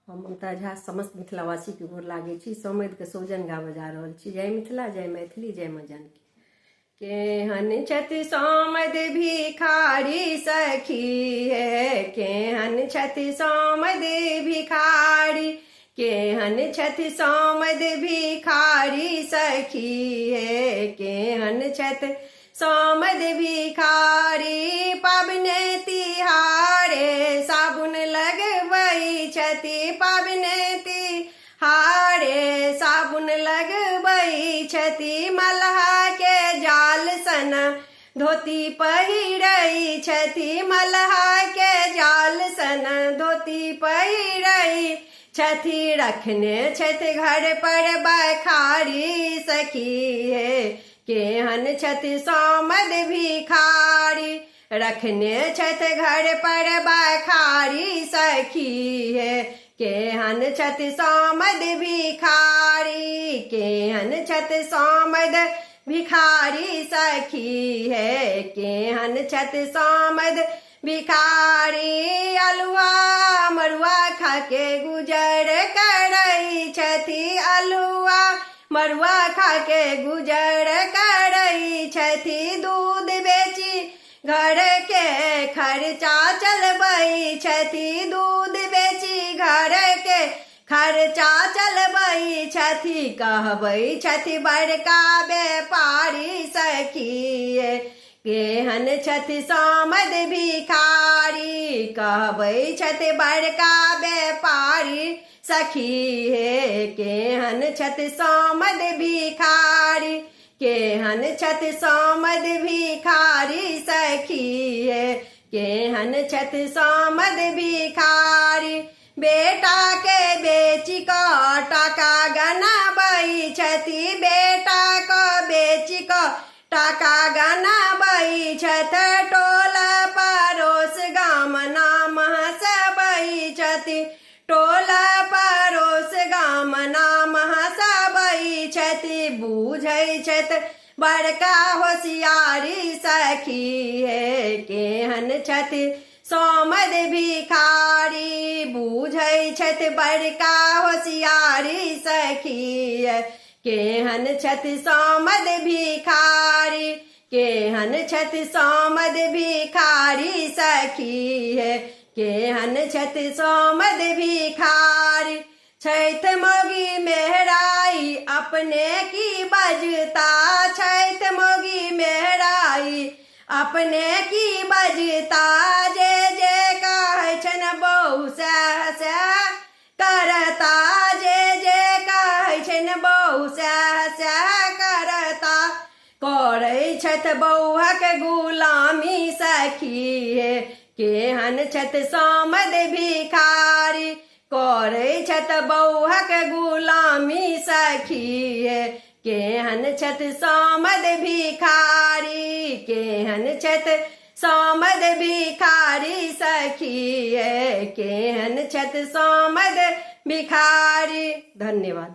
हम ममता झा समस्त मिथिलावासी के गोर लागे छी। समद के सौजन गावे जा रहल छी। जय मिथिला, जय मैथिली, जय मां जानकी। केहन छथि समद भिखारी सखी है, केहन छथि समद भिखारी, केहन छथि समद भिखारी सखी है, केहन छथि समद भिखारी। पाबने तिहारे साबुन लगबै छथि, पाबने तिहारे साबुन लगबै छथि। मलहा के जाल सन धोती पहिरै छथि, मलहा के जाल सन धोती पहिरै छथि। रखने छथि घर पर बखारी सखी है, केहन छथि समद भिखारी। रखने छथि घर पर बखारी सखी है, केहन छथि समद भिखारी, केहन छथि समद भिखारी सखी है, केहन छथि समद भिखारी। अलुआ मरुआ खाके गुजर करै छथि, अलुआ मरुआ खाके गुजर करै छथि। दूध बेची घर के खर्चा चलबै छथि, दूध बेची घर के खर्चा चलबै छथि। कहबै छथि बड़का व्यापारी सखी, केहन छथि समद भिखारी। कहबै छथि बड़का व्यापारी सखी है, केहन छथि समद भिखारी, केहन छथि समद भिखारी सखी है, केहन छथि समद भिखारी। बेटा के बेची क टाका गनाबै छथि, बेटा को बेची क टाका गनाबै छथि। टोला पड़ोस गाम नाम हँसबै छथि, टोला पड़ोस गाम नाम हँसबै छथि। बूझै छथि बड़का होशियारी सखी है, केहन छथि समद भिखारी। बूझै छथि बड़का होशियारी सखी है, केहन छथि समद भिखारी, केहन छथि समद भिखारी सखी है, केहन छथि समद भिखारी। छैठ मोगी मेहराई अपने की बजता, छैठ मोगी मेहराई अपने की बजता। जे जे कहै छन बहु सैह सैह करता, जे जे कहै छन बहु सैह सैह करता। करै छथि बौहक गुलामी सखी है, केहन छथि समद भिखारी। करै छथि बौहक गुलामी सखी है, केहन छथि समद भिखारी, केहन छथि समद भिखारी सखी है, केहन छथि समद भिखारी। धन्यवाद।